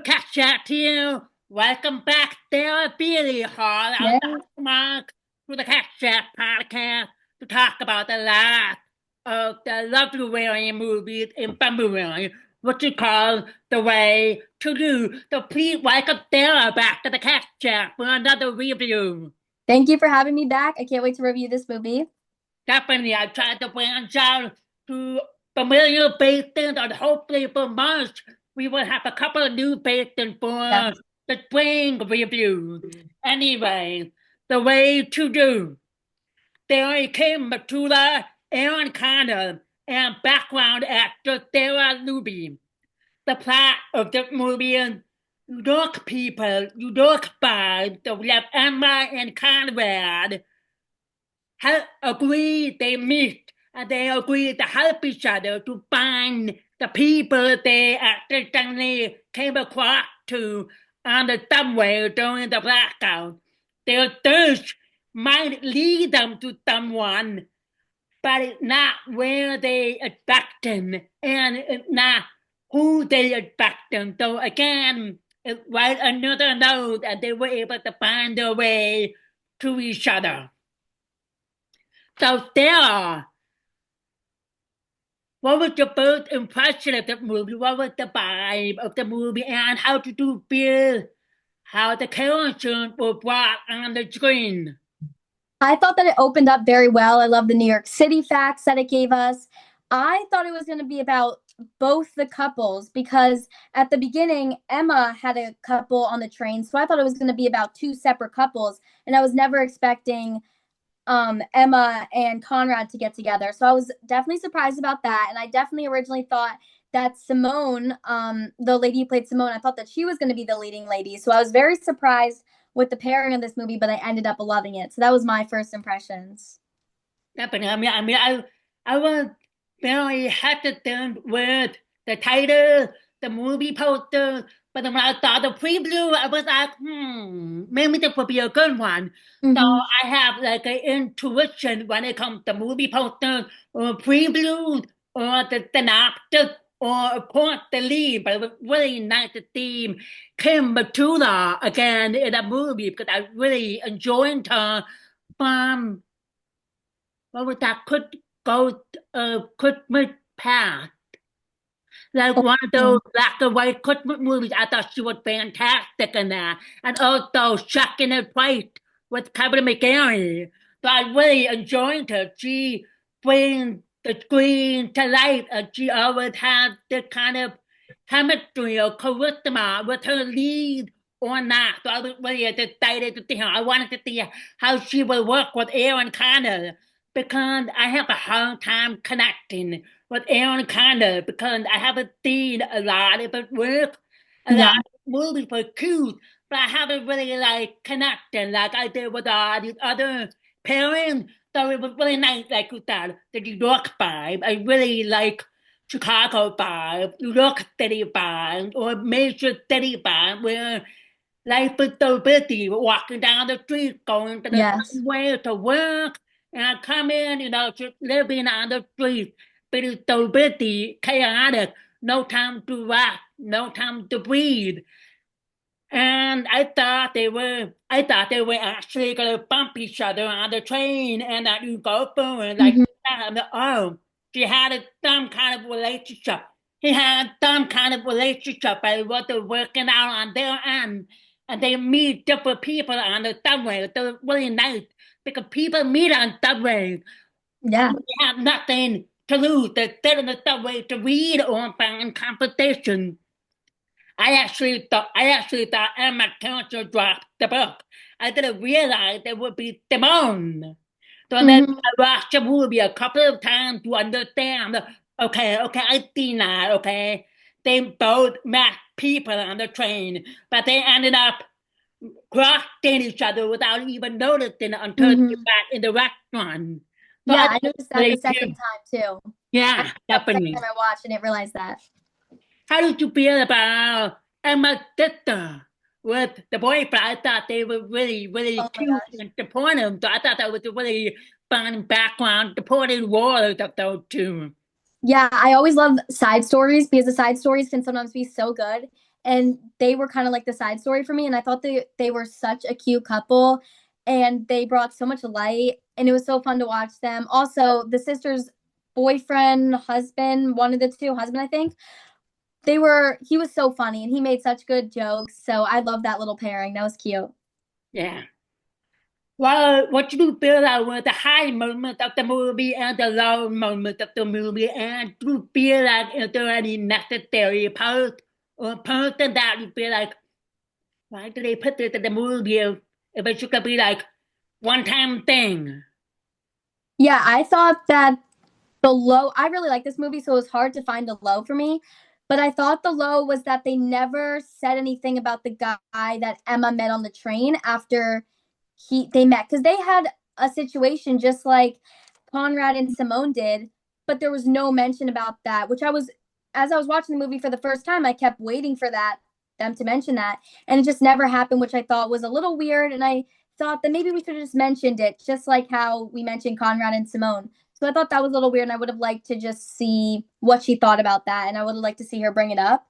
KatChat here. Welcome back, Sarah Fiely. I'm Hallmark to the KatChat Podcast to talk about the last of the Loveuary movies in February, which is called The Way to Do. So please welcome Sarah back to the KatChat for another review. Thank you for having me back. I can't wait to review this movie. Definitely, I tried to branch out to familiar faces, and hopefully for March, we will have a couple of new faces for the spring review. Anyway, The Way to Do. There Kim Matula, Aaron Connell, and background actor Sarah Fiely. The plot of this movie is New York people, New York vibes, so we have Emma and Conrad agree they meet and they agree to help each other to find the people they accidentally came across to on the subway during the blackout. Their thirst might lead them to someone, but it's not where they expect them, and it's not who they expect them. So again, it's right another note that they were able to find their way to each other. So Sarah, what was your first impression of the movie? What was the vibe of the movie, and how did you feel how the characters were brought on the screen? I thought that it opened up very well. I love the New York City facts that it gave us. I thought it was going to be about both the couples because at the beginning, Emma had a couple on the train. So I thought it was going to be about two separate couples. And I was never expecting Emma and Conrad to get together. So I was definitely surprised about that. And I definitely originally thought that Simone, the lady who played Simone, I thought that she was going to be the leading lady. So I was very surprised with the pairing of this movie, but I ended up loving it. So that was my first impressions. Definitely. I was very hesitant with the title, the movie poster, but when I saw the preview, I was like, maybe this would be a good one. So I have like an intuition when it comes to movie posters or previews or the synopsis or of course the lead, but it was really nice to see Kim Matula again in a movie because I really enjoyed her from what was that? Christmas Past. Like one of those black and white Christmas movies. I thought she was fantastic in that. And also Second and White with Kevin McGarry. So I really enjoyed her. She brings the screen to life, and she always has this kind of chemistry or charisma with her lead or not. So I was really excited to see her. I wanted to see how she will work with Aaron Connell because I have a hard time connecting with Aaron Connell because I haven't seen a lot of his work, a lot of movies for cute, but I haven't really like connected like I did with all these other pairings. So it was really nice, like you said, the New York vibe. I really like Chicago vibe, New York City vibe, or major city vibe where life is so busy, walking down the street, going to the subway to work, and I come in, just living on the street. But it's so busy, chaotic, no time to rest, no time to breathe. And I thought they were actually gonna bump each other on the train and that you go forward like that. Oh, she had some kind of relationship. He had some kind of relationship, but it wasn't working out on their end. And they meet different people on the subway. So it's really nice because people meet on subways. Yeah. They have nothing to lose. They sit in the subway to read or find conversation. I actually thought Emma Cancer dropped the book. I didn't realize it would be Simone. So then I watched the movie a couple of times to understand. Okay, I seen that. Okay, they both met people on the train, but they ended up crossing each other without even noticing until they back in the restaurant. So I noticed that the second time too. Yeah, definitely. The second time I watched, I didn't realize that. How did you feel about Emma's sister with the boyfriend? I thought they were really, really cute and supportive. So I thought that was a really fun background, supporting roles of those two. Yeah, I always love side stories because the side stories can sometimes be so good. and they were kind of like the side story for me. And I thought they were such a cute couple, and they brought so much light, and it was so fun to watch them. Also, the sisters' boyfriend, husband, one of the two, husband, I think, he was so funny, and he made such good jokes. So I love that little pairing. That was cute. Yeah. Well, what do you feel like were the high moment of the movie and the low moment of the movie? And do you feel like is there any necessary part or person that you feel like, why do they put this in the movie if it should be like one-time thing? Yeah, I thought that the low, I really like this movie, so it was hard to find a low for me. But I thought the low was that they never said anything about the guy that Emma met on the train after they met, because they had a situation just like Conrad and Simone did, but there was no mention about that, which as I was watching the movie for the first time, I kept waiting for them to mention that, and it just never happened, which I thought was a little weird. And I thought that maybe we should have just mentioned it, just like how we mentioned Conrad and Simone. So I thought that was a little weird, and I would have liked to just see what she thought about that, and I would have liked to see her bring it up.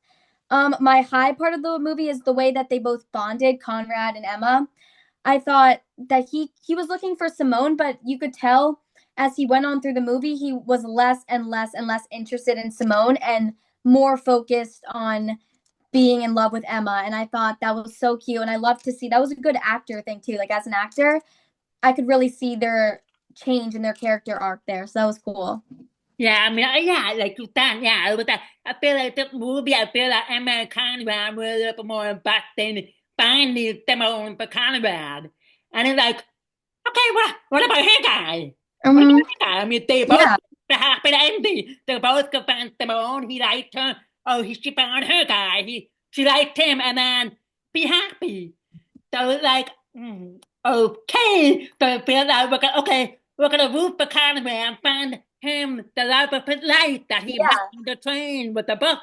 My high part of the movie is the way that they both bonded, Conrad and Emma. I thought that he was looking for Simone, but you could tell as he went on through the movie, he was less and less and less interested in Simone and more focused on being in love with Emma. And I thought that was so cute, and I love to see that was a good actor thing too. Like, as an actor, I could really see their change in their character arc there. So that was cool. Yeah, I mean, yeah, like you said, yeah, it was that. I feel like the movie, I feel like Emma Conrad was a little more invested finding Simone for Conrad. And it's like, okay, what about her guy? What about her guy? I mean, they both Yeah. the happy ending. They both could find Simone. He liked her. Oh, she found her guy. She liked him, and then be happy. So it's like, okay. So I feel like we're gonna root for Conway and find him the love of his life that he met Yeah. on the train with the book.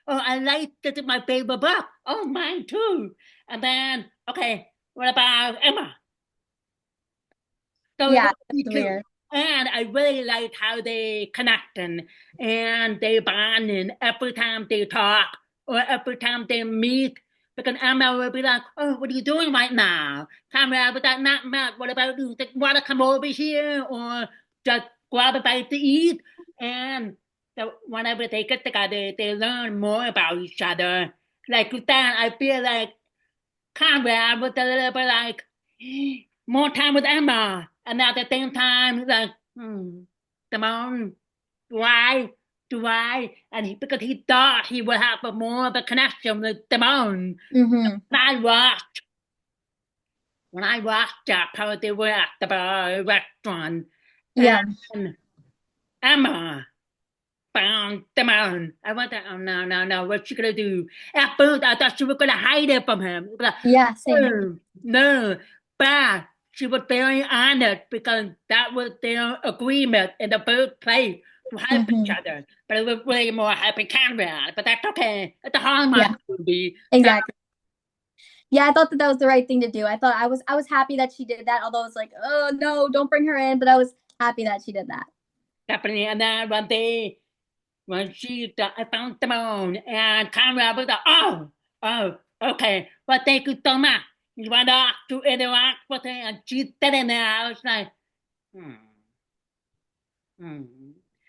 Oh, I like this is my favorite book. Oh, mine too. And then, okay, what about Emma? So it Yeah. was me That's too. weird. And I really liked how they connecting and they bonding every time they talk or every time they meet. Because Emma will be like, oh, what are you doing right now? Conrad was like, not much. What about you? Want to come over here or just grab a bite to eat? And so whenever they get together, they learn more about each other. Like with that, I feel like Conrad was a little bit like more time with Emma, and at the same time, like, Simone, why, do I? And because he thought he would have a more of a connection with Simone. Mm-hmm. When I watched that part, they were at the bar restaurant, Yeah. and Emma found Simone. I went, oh no, no, no, what's she gonna do? At first, I thought she was gonna hide it from him. Like, Yeah. Same. oh, no, but she was very honest because that was their agreement in the first place to help each Mm-hmm. other. But it was way more helping Conrad. But that's okay. It's a Hallmark Yeah. movie. So, Exactly. Yeah, I thought that was the right thing to do. I thought I was happy that she did that. Although it was like, oh no, don't bring her in. But I was happy that she did that. definitely. And then when I found Simone and Conrad was like, oh, okay. Well, thank you so much. You went off to interact with her and she's sitting there. I was like, hmm, hmm.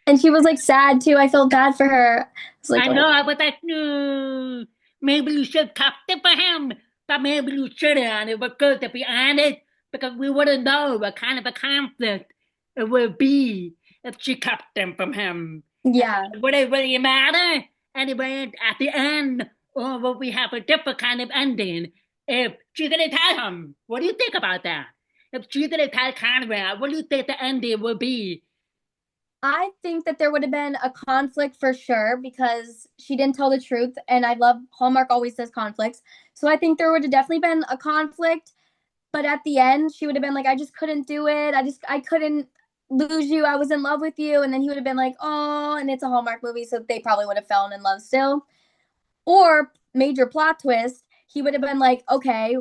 And she was like sad too. I felt bad for her. I was like, I know, oh. I was like, no, maybe you should talk to for him, but maybe you shouldn't. It was good to be honest because we wouldn't know what kind of a conflict it would be if she kept them from him. Yeah. Would it really matter? Anyway, at the end, or will we have a different kind of ending if she didn't tell him? What do you think about that? If she didn't tell Conrad, what do you think the ending would be? I think that there would have been a conflict for sure because she didn't tell the truth. And I love Hallmark always says conflicts. So I think there would have definitely been a conflict. But at the end, she would have been like, I just couldn't do it. I couldn't lose you. I was in love with you. And then he would have been like, oh, and it's a Hallmark movie. So they probably would have fallen in love still. Or major plot twist, he would have been like, okay,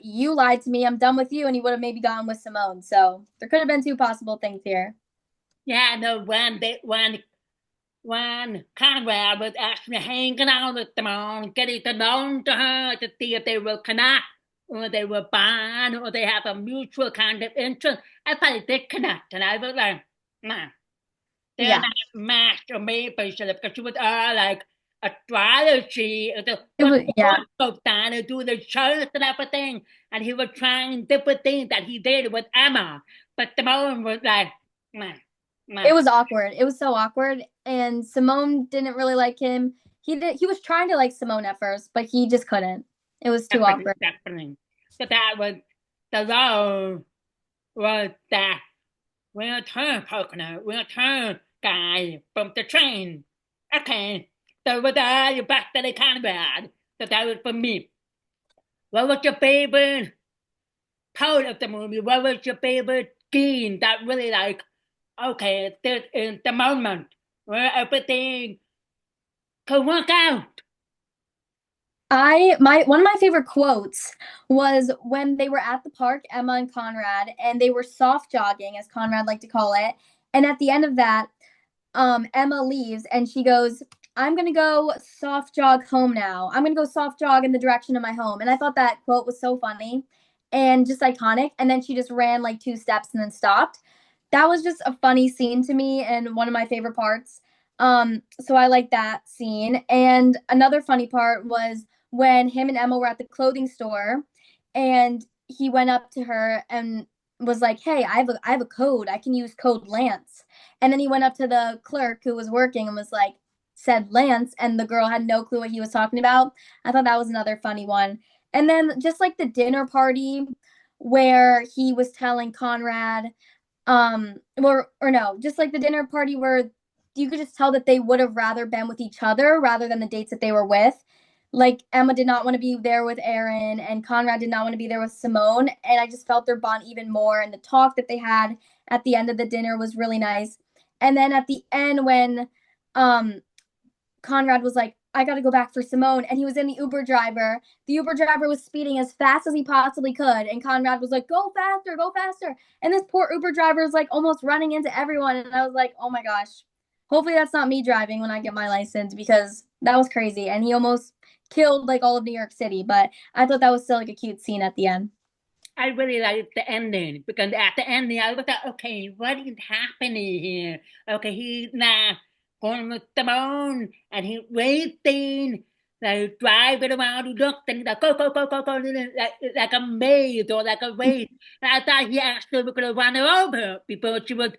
you lied to me. I'm done with you. And he would have maybe gone with Simone. So there could have been two possible things here. Yeah, no, when Conrad was actually hanging out with them all, getting to know to her to see if they will connect, or they will bond, or they have a mutual kind of interest. I thought they did connect, and I was like, nah, they're not matched or made for each other because she was like astrology, horoscope sign to do the charts and everything, and he was trying different things that he did with Emma, but Simone was like, nah. It was awkward. It was so awkward, and Simone didn't really like him. He was trying to like Simone at first, but he just couldn't. It was too awkward. Definitely. But that was the law was that we'll turn coconut, we'll turn guy from the train. Okay. So with you back to the Conrad. So that was for me. What was your favorite part of the movie? What was your favorite scene that really like, okay, this is the moment where everything could work out? One of my favorite quotes was when they were at the park, Emma and Conrad, and they were soft jogging, as Conrad liked to call it. And at the end of that, Emma leaves and she goes, "I'm gonna go soft jog home now. I'm gonna go soft jog in the direction of my home." And I thought that quote was so funny and just iconic. And then she just ran like 2 steps and then stopped. That was just a funny scene to me and one of my favorite parts. So I like that scene. And another funny part was when him and Emma were at the clothing store and he went up to her and was like, "Hey, I have a code. I can use code Lance." And then he went up to the clerk who was working and was like, said Lance, and the girl had no clue what he was talking about. I thought that was another funny one. And then just like the dinner party where he was telling Conrad, or no, just like the dinner party where you could just tell that they would have rather been with each other rather than the dates that they were with. Like Emma did not want to be there with Aaron and Conrad did not want to be there with Simone. And I just felt their bond even more. And the talk that they had at the end of the dinner was really nice. And then at the end when Conrad was like, "I got to go back for Simone," and he was in the Uber driver was speeding as fast as he possibly could. And Conrad was like, "Go faster, go faster." And this poor Uber driver is like almost running into everyone. And I was like, oh my gosh, hopefully that's not me driving when I get my license, because that was crazy. And he almost killed like all of New York City. But I thought that was still like a cute scene at the end. I really liked the ending because at the ending I was like, okay, what is happening here? Okay, he's now going with Simone and he's waiting, like driving around, looking like go, like a maze or like a race. And I thought he actually was going to run her over before she was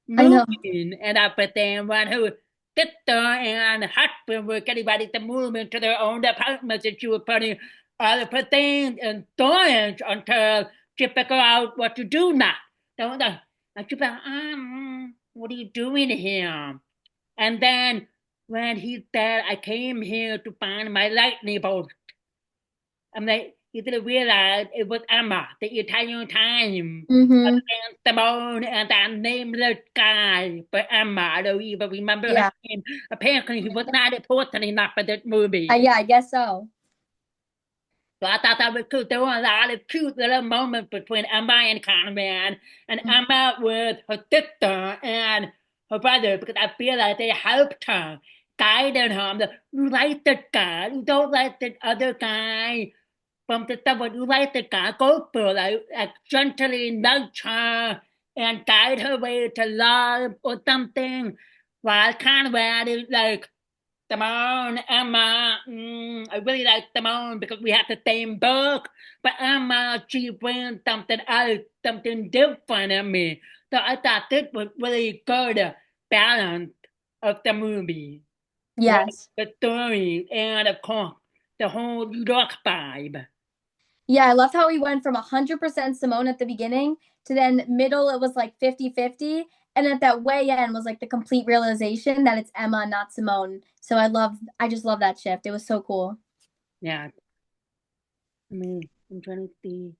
moving and everything when her sister and husband were getting ready to move into their own apartments and she was putting all of her things in storage until she figure out what to do now. Don't know. And she's like, what are you doing here? And then when he said, I came here to find my lightning bolt, I'm like, he didn't realize it was Emma the entire time. And Simone and that nameless guy for Emma. I don't even remember his name. Apparently, he was not important enough for this movie. Yeah, I guess so. So I thought that was cute. There were a lot of cute little moments between Emma and Conrad, and Emma with her sister and her brother, because I feel like they helped her, guided her. You like the guy, you don't like the other guy from the stuff, but you like the guy, go for like gently nudge her and guide her way to love or something. While Conrad is like, Simone, Emma, I really like Simone because we have the same book, but Emma, she brings something else, something different in me. So I thought this was really good balance of the movie. Yes. The story and, of course, the whole New York vibe. Yeah, I loved how we went from 100% Simone at the beginning to then middle, it was like 50-50. And at that way end was like the complete realization that it's Emma, not Simone. So I just love that shift. It was so cool. Yeah. I mean, I'm trying to see.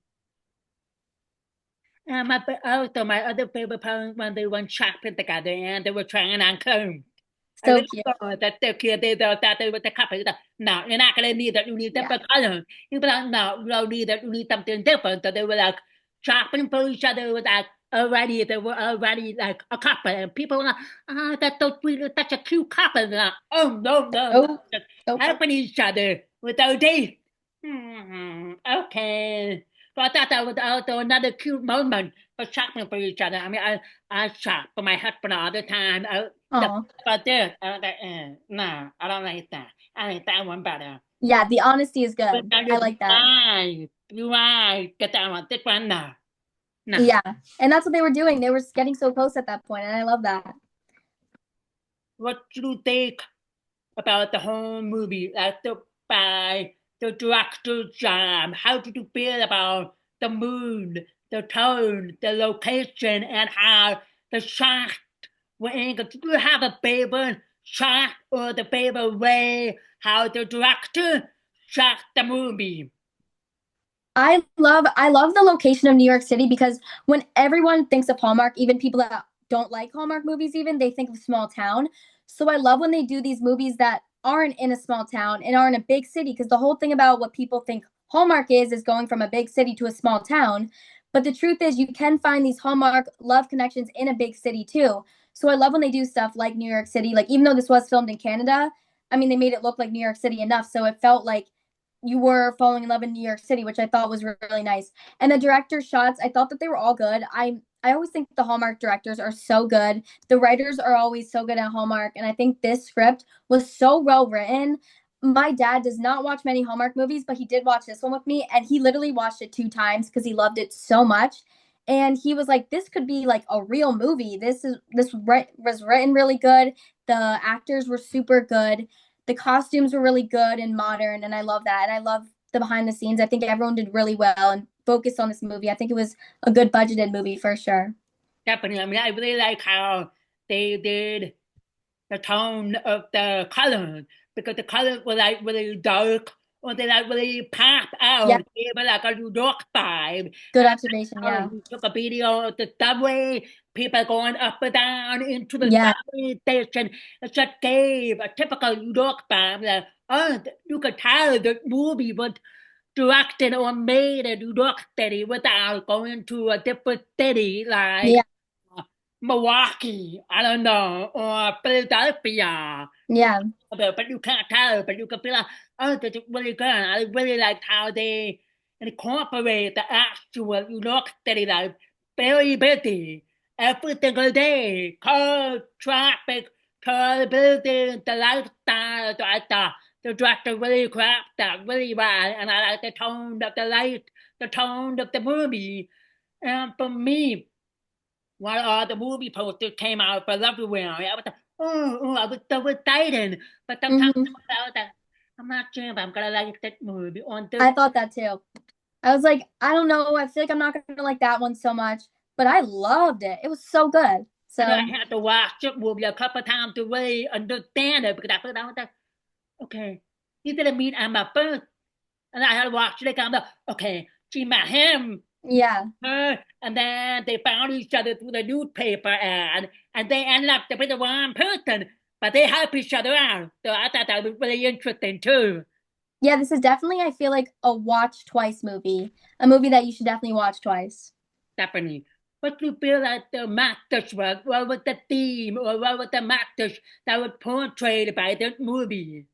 My other favorite part when they went shopping together and they were trying on clothes. So cute. That they're cute. They thought that they were the couple. No, you're not going to need that. You need different colors. You be like, no, you don't need that. You need something different. So they were like shopping for each other with like already. They were already like a couple, and people were like, that's so sweet, such a cute couple. And like, oh no, no, no, Oh, just oh. helping each other with our dates. Okay. So I thought that was also another cute moment for shopping for each other. I mean, I shop for my husband all the time. Aw. About this, I was like, no, I don't like that. I like that one better. Yeah, the honesty is But good. that I is like that. why, get that one. This one, no, no. Yeah, and that's what they were doing. They were getting so close at that point, and I love that. What do you think about the whole movie? Like by the director's job. How did you feel about the mood, the tone, the location, and how the shot were angled? Do you have a favorite shot or the favorite way how the director shot the movie? I love the location of New York City because when everyone thinks of Hallmark, even people that don't like Hallmark movies even, they think of small town. So I love when they do these movies that aren't in a small town and are in a big city because the whole thing about what people think Hallmark is going from a big city to a small town. But the truth is you can find these Hallmark love connections in a big city too. So I love when they do stuff like New York City. Like even though this was filmed in Canada, I mean they made it look like New York City enough so it felt like you were falling in love in New York City, which I thought was really nice. And the director's shots, I thought that they were all good. I always think the Hallmark directors are so good. The writers are always so good at Hallmark, and I think this script was so well written. My dad does not watch many Hallmark movies, but he did watch this one with me, and he literally watched it 2 times because he loved it so much. And he was like, "This could be like a real movie. This was written really good. The actors were super good. The costumes were really good and modern, and I love that. And I love the behind the scenes. I think everyone did really well and focused on this movie. I think it was a good budgeted movie for sure. Definitely. I mean, I really like how they did the tone of the colors because the colors were like really dark or they like really pop Yeah, out. They were like a New York vibe. good And observation. I Yeah, took a video of the subway, people going up and down into the yeah, subway station. It just gave a typical New York vibe. Like, you could tell the movie was directed or made in New York City without going to a different city like yeah, Milwaukee, I don't know, or Philadelphia. yeah, But you can't tell, but you can feel like, this is really good. I really liked how they incorporate the actual New York City life. Very busy. Every single day. Car, traffic, car buildings, the lifestyle. So I thought the director really crafted that really well. And I like the tone of the light, the tone of the movie. And for me, while the movie poster came out for Loveuary, I was like, I was so excited. But sometimes hmm I was like, I'm not sure if I'm gonna like that movie on I the. thought that too. I was like, I don't know. I feel like I'm not gonna like that one so much, but I loved it. It was so good. I know So I had to watch the movie a couple times to really understand it because I was like, okay, he didn't meet Emma first, and I had to watch it again. I'm like, okay, she met him, yeah, her, and then they found each other through the newspaper ad, and they ended up with the wrong person, but they help each other out. So I thought that was really interesting too. yeah. This is definitely I feel like a watch twice movie, a movie that you should definitely watch twice. Stephanie, what do you feel like the message was? What was the theme or what was the message that was portrayed by this movie?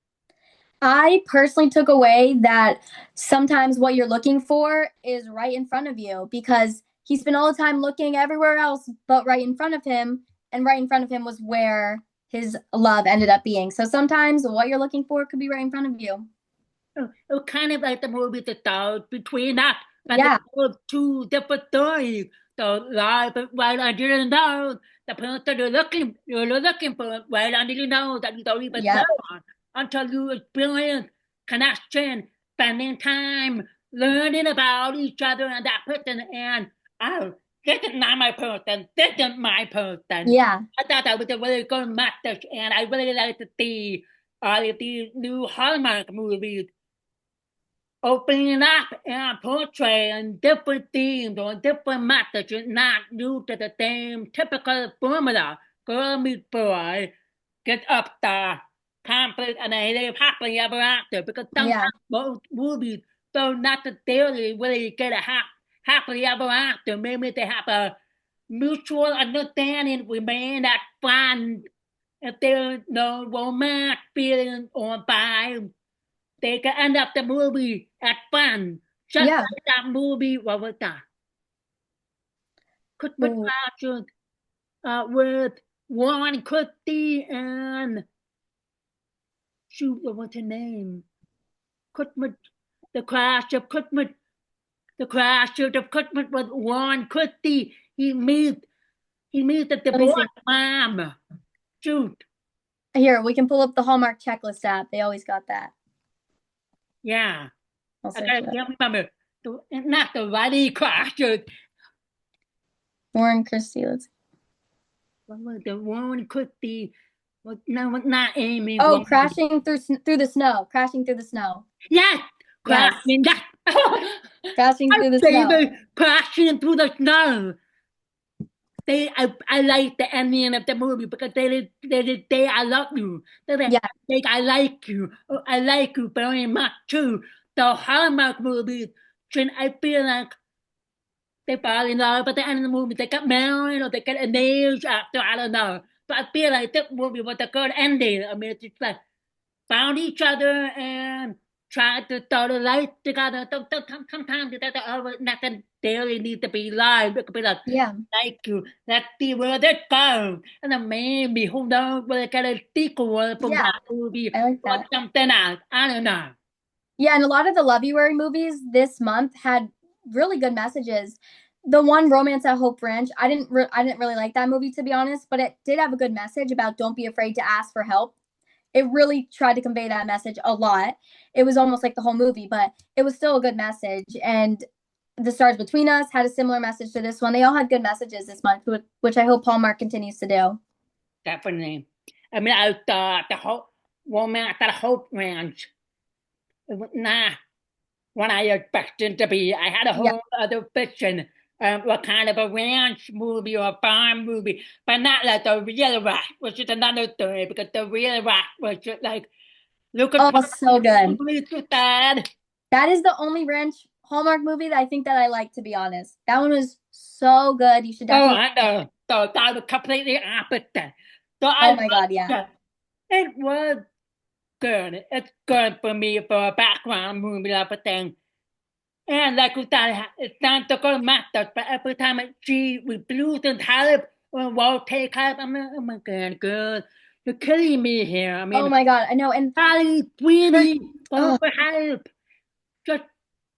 I personally took away that sometimes what you're looking for is right in front of you because he spent all the time looking everywhere else but right in front of him, and right in front of him was where his love ended up being. So sometimes what you're looking for could be right in front of you. It was kind of like the movie that thought between us, but they Yeah, told two different stories. So live, right under the nose, the person you're looking for, right under the nose that you don't even yeah, know until you experience connection, spending time learning about each other and that person. And oh, this is not my person. This is my person. yeah. I thought that was a really good message, and I really like to see all of these new Hallmark movies opening up and portraying different themes or different messages, not due to the same typical formula. Girl meets boy, get up there, conflict, and they live happily ever after. Because Yeah. sometimes most movies don't necessarily really get a happily ever after. Maybe they have a mutual understanding remain at fun. If there's no romance feeling or vibe, they can end up the movie at fun. Just Yeah. like that movie, what was that? Christmas Ooh. Classic with Warren Christie and shoot, what was her name? Christmas, the crash of Christmas, the crash of Christmas with Warren Christie. He meets the Let me see. divorced mom. Shoot. Here, we can pull up the Hallmark checklist app. They always got that. Yeah. I'll I search can't it. remember. Not the Riley crash. Warren Christie. Let's. What was the Warren Christie? No, not Amy. Oh, Warren. crashing through the snow. Crashing through the snow. Yes. Yes. Crashing. Crashing through the snow. Crashing through the snow. I like the ending of the movie because they say I love you. Yeah. I like you. I like you very much too. The Hallmark movies, I feel like they fall in love at the end of the movie. They get married or they get engaged after. I don't know. But I feel like this movie was a good ending. I mean, it's just like found each other and tried to start a life together. Sometimes it doesn't necessarily need to be live. It could be like, Yeah. like you, let's see where this goes. And then maybe, who knows, we'll get a sequel from that movie I like or that. something else. I don't know. Yeah, and a lot of the Loveuary movies this month had really good messages. The one, Romance at Hope Ranch, I didn't really like that movie, to be honest, but it did have a good message about don't be afraid to ask for help. It really tried to convey that message a lot. It was almost like the whole movie, but it was still a good message. And The Stars Between Us had a similar message to this one. They all had good messages this month, which I hope Hallmark continues to do. Definitely. I mean, I thought the whole Romance at Hope Ranch, it was not what I expected to be. I had a whole other vision. What kind of a ranch movie or a farm movie, but not like the real rock, which is another story because the real rock was just like, look at so good. So sad. That is the only ranch Hallmark movie that I think that I like, to be honest. That one was so good. You should definitely. Oh, I know. So that was completely opposite. So oh my God, yeah. It was good. It's good for me for a background movie type of thing. And like you said, it's not the good method, but every time I see with blues and help or won't take help, I'm like, oh my God, girl, you're killing me here. I mean, oh my God, I know. And Holly, Sweeney, go for help. Just,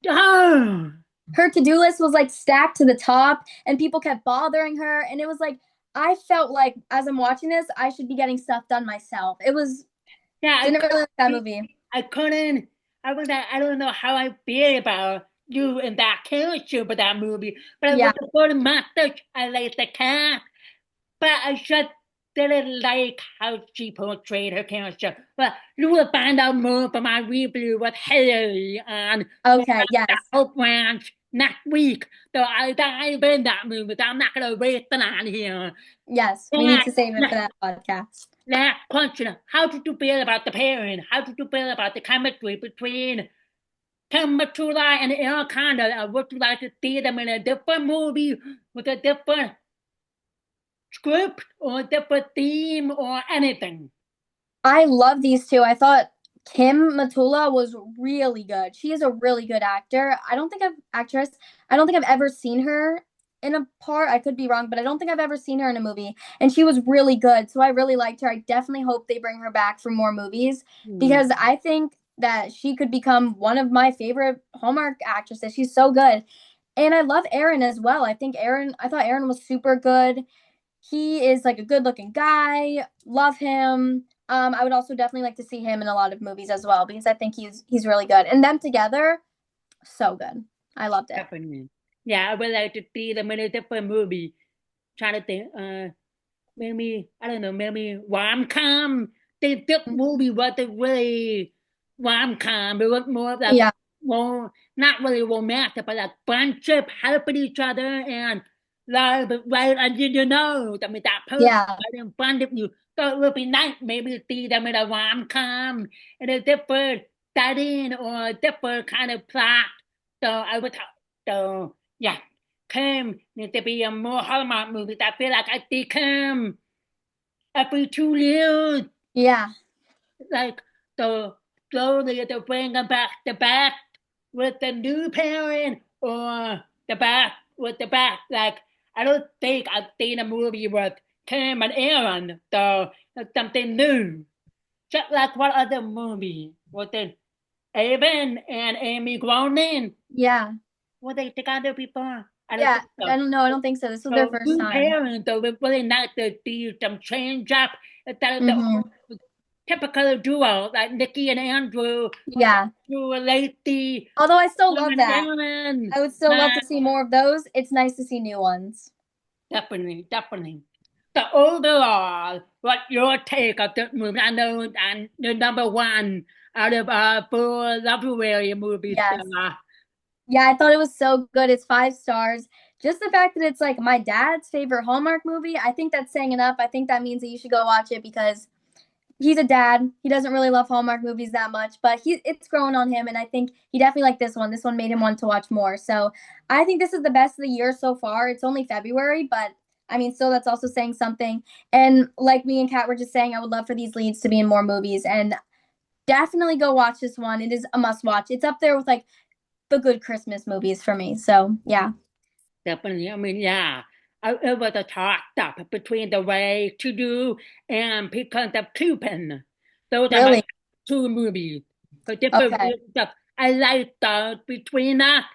oh. Her to-do list was like stacked to the top and people kept bothering her. And it was like, I felt like as I'm watching this, I should be getting stuff done myself. It was, didn't really like that movie. I don't know how I feel about you and that character for that movie, but it was a good message. I like the cast, but I just didn't like how she portrayed her character. But you will find out more from my review with Haley on Hope Ranch next week. So I dive in that movie. So I'm not going to waste it on here. Yes, we need to save it for that podcast. Last question. How did you feel about the pairing? How did you feel about the chemistry between Kim Matula and Connell? Would you like to see them in a different movie with a different script or a different theme or anything? I love these two. I thought Kim Matula was really good. She is a really good actor. I don't think I've ever seen her in a part. I could be wrong, but I don't think I've ever seen her in a movie. And she was really good. So I really liked her. I definitely hope they bring her back for more movies because I think that she could become one of my favorite Hallmark actresses. She's so good. And I love Aaron as well. I thought Aaron was super good. He is like a good looking guy. Love him. I would also definitely like to see him in a lot of movies as well because I think he's really good. And them together, so good. I loved it. Definitely. Yeah, I would like to see them in a different movie. Trying to think, maybe I don't know, maybe rom-com. This movie wasn't really rom-com. It was more like more not really romantic, but like friendship, helping each other and love, right? And you know, I mean that person right in front of you. So it would be nice maybe to see them in a rom-com in a different setting or a different kind of plot. So I would so yeah. Kim needs to be a more Hallmark movie. I feel like I see Kim every 2 years. Yeah. Like the slowly to bring them back to back with the new parent or the back with the back. Like I don't think I've seen a movie with Kim and Aaron, so it's something new. Just like what other movie was it? Evan and Amy Groening. Yeah. Were they together before? I don't Yeah. think so. I don't know. I don't think so. This was their So first new time. parents, so it's really nice to see some change up instead of the Mm-hmm. typical duo like Nikki and Andrew, Yeah. Drew and Lacey, Although I still Tom love and that. Aaron. I would still love to see more of those. It's nice to see new ones. Definitely, definitely. So overall, what's your take of this movie? I know and the number one out of four Loveuary movies. Yes. Yeah, I thought it was so good. It's 5 stars. Just the fact that it's like my dad's favorite Hallmark movie, I think that's saying enough. I think that means that you should go watch it because he's a dad. He doesn't really love Hallmark movies that much, but it's growing on him, and I think he definitely liked this one. This one made him want to watch more. So I think this is the best of the year so far. It's only February, but I mean, still, that's also saying something. And like me and Kat were just saying, I would love for these leads to be in more movies, and definitely go watch this one. It is a must watch. It's up there with like the good Christmas movies for me. So yeah. Definitely. I mean, yeah. It was a toss up between the way to do and because of Coupon. Those are my Really? two movies. For different Okay. reasons. I like those between that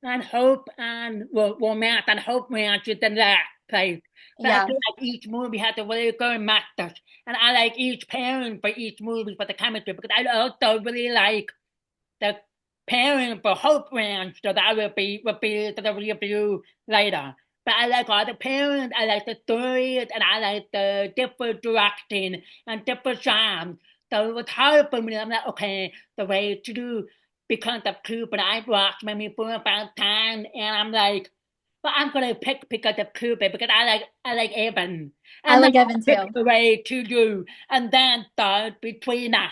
and Hope and well, Romance and Hope Ranch is the last place. But I Yeah. feel like each movie has a really good message. And I like each pairing for each movie for the chemistry because I also really like the pairing for Hope Ranch, so that will be the review later. But I like all the pairings, I like the stories, and I like the different directing and different genres. So it was hard for me. I'm like, okay, the way to do because of Cooper, I've watched maybe 4 or 5 times, and I'm like, well, I'm gonna pick because of Cooper because I like Evan, I and then like Evan I pick too. the way to do, and then third between us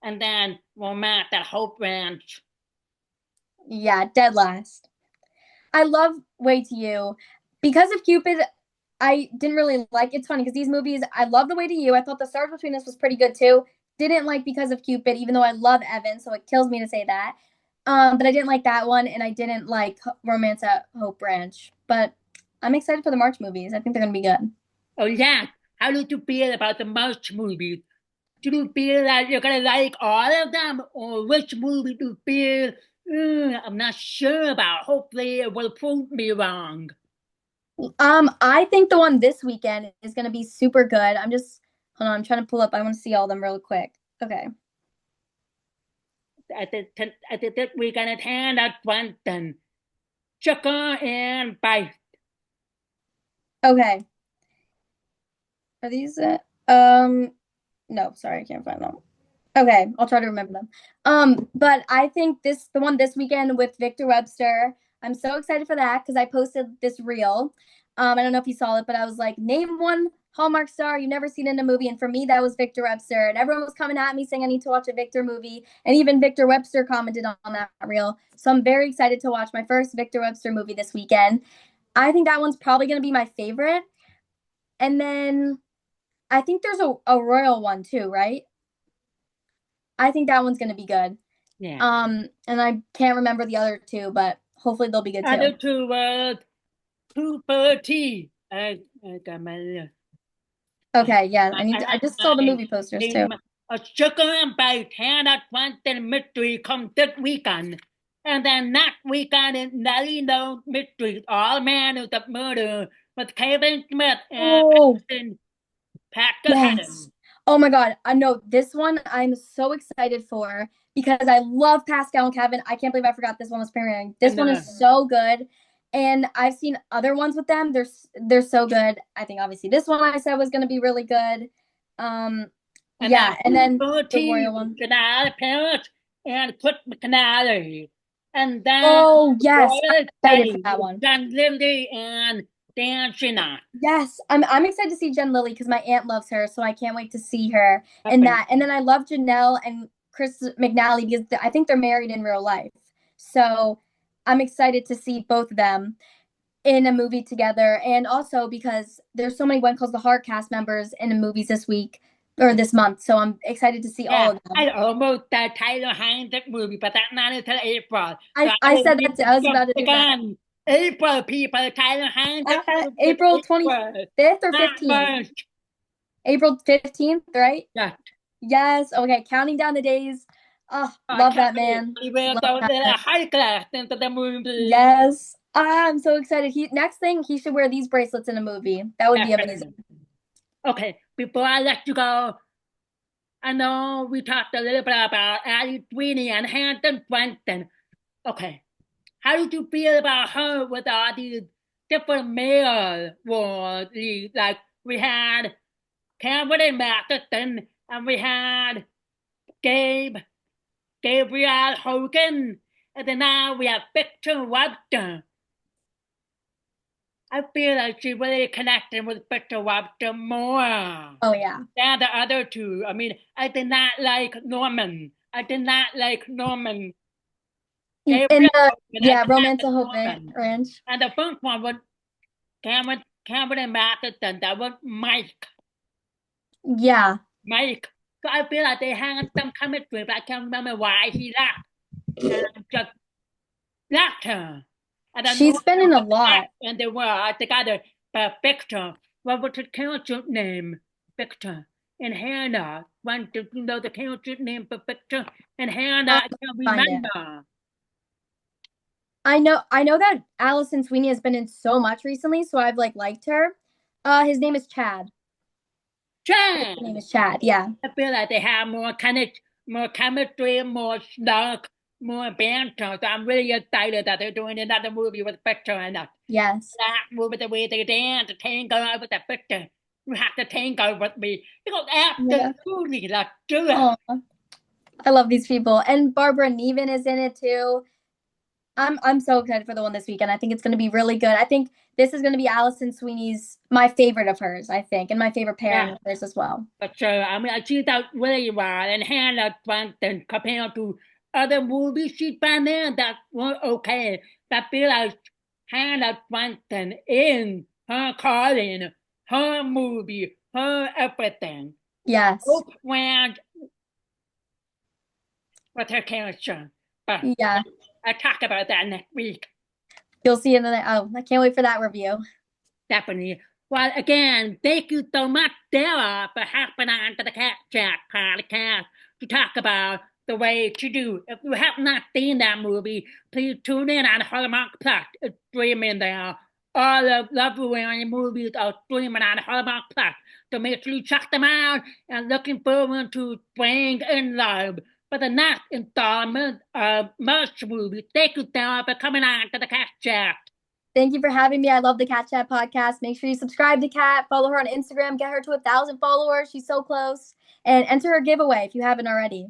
and then Romance at Hope Ranch. Yeah, dead last. I love Way to You. Because of Cupid, I didn't really like it's funny because these movies, I love The Way to You. I thought The Stars Between Us was pretty good too. Didn't like Because of Cupid, even though I love Evan, so it kills me to say that. But I didn't like that one, and I didn't like Romance at Hope Ranch. But I'm excited for the March movies. I think they're gonna be good. Oh yeah, how did you feel about the March movies? Do you feel that you're gonna like all of them, or which movie do you feel? I'm not sure about. Hopefully, it will prove me wrong. I think the one this weekend is gonna be super good. Hold on, I'm trying to pull up. I want to see all of them real quick. Okay. At the this weekend at hand at Quentin, Sugar and Bite. Okay. Are these it? No, sorry, I can't find them. Okay, I'll try to remember them. But I think the one this weekend with Victor Webster, I'm so excited for that because I posted this reel. I don't know if you saw it, but I was like, name one Hallmark star you've never seen in a movie, and for me, that was Victor Webster. And everyone was coming at me saying I need to watch a Victor movie, and even Victor Webster commented on that reel. So I'm very excited to watch my first Victor Webster movie this weekend. I think that one's probably going to be my favorite. And then I think there's a royal one too, right? I think that one's gonna be good. Yeah. And I can't remember the other two, but hopefully they'll be good too. Other two words, 230. I got my list. Okay, yeah. I just saw the movie posters too. A Sugar and Bite hand at Quantum Mystery comes this weekend. And then next weekend is Nellie No Mysteries, All Manners of Murder with Kevin Smith and Ashton Yes. Oh my God. I know this one I'm so excited for because I love Pascal and Kevin. I can't believe I forgot this one was premiering. This one is so good. And I've seen other ones with them. They're so good. I think obviously this one I said was gonna be really good. Yeah, and then the royal one. Connell Parents and Cliff McNally. And then oh yes, I'm excited for that one. John Lilly and Dan Shina. Yes, I'm excited to see Jen Lilly because my aunt loves her, so I can't wait to see her and that. And then I love Janelle and Chris McNally because I think they're married in real life. So I'm excited to see both of them in a movie together, and also because there's so many When Calls the Heart cast members in the movies this week or this month, so I'm excited to see all of them. I almost Tyler Hines movie, but that's not until April. So I said that too. I was about to do that. again. April, people, Tyler Hines April 25th or 15th? April 15th, right? Yeah. Yes. Okay, counting down the days. Oh, love that man. He will go to the high class into the movie. Yes. I'm so excited. Next thing, he should wear these bracelets in a movie. That would be amazing. Okay, before I let you go, I know we talked a little bit about Addie Sweeney and Hampton Franklin. Okay, how did you feel about her with all these different male roles? Like we had Cameron Matheson and we had Gabriel Hogan, and then now we have Victor Webster. I feel like she really connected with Victor Webster more. Oh, yeah. Than the other two. I mean, I did not like Norman. Romance of Hope Ranch. And the first one was Cameron and Matheson. That was Mike. Yeah. Mike. So I feel like they had some chemistry, but I can't remember why he left. And just left her. And she's been in a lot. And they were together. But Victor, what was his character name? Victor. And Hannah. Do you know the character name for Victor? And Hannah, I can't remember. I know that Allison Sweeney has been in so much recently, so I've liked her. His name is Chad. His name is Chad, yeah. I feel like they have more chemistry, more snark, more banter. So I'm really excited that they're doing another movie with Victor and that. Yes. That movie, the way they dance, the tango with the Victor. You have to tango with me. Because absolutely, let's do it. I love these people. And Barbara Nevin is in it too. I'm so excited for the one this weekend. I think it's going to be really good. I think this is going to be Allison Sweeney's, my favorite of hers, I think, and my favorite pairing of hers as well. For sure. I mean, she's out really well, and Hannah Franklin compared to other movies she's been in that weren't okay. I feel like Hannah Franklin in her calling, her movie, her everything. Yes. Went with her character. But yeah. I'll talk about that next week. You'll see another. Oh, I can't wait for that review. Definitely. Well, again, thank you so much, Sarah, for hopping on to the KatChat Podcast to talk about The Way to Do. If you have not seen that movie, please tune in on Hallmark Plus. It's streaming there. All of Loveuary movies are streaming on Hallmark Plus. So make sure you check them out, and looking forward to Spring in Love for the next installment of Merch Movies. Thank you, Sarah, for coming on to the KatChat. Thank you for having me. I love the KatChat podcast. Make sure you subscribe to Kat, follow her on Instagram, get her to 1,000 followers. She's so close. And enter her giveaway if you haven't already.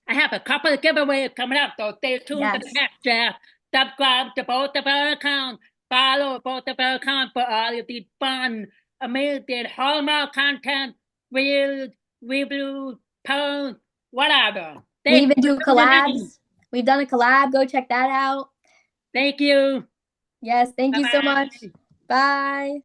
I have a couple of giveaways coming up, so stay tuned to the KatChat. Subscribe to both of our accounts. Follow both of our accounts for all of these fun, amazing Hallmark content, reels, reviews, posts, whatever. We even do collabs. We've done a collab. Go check that out. Thank you. Yes, thank you so much. Bye.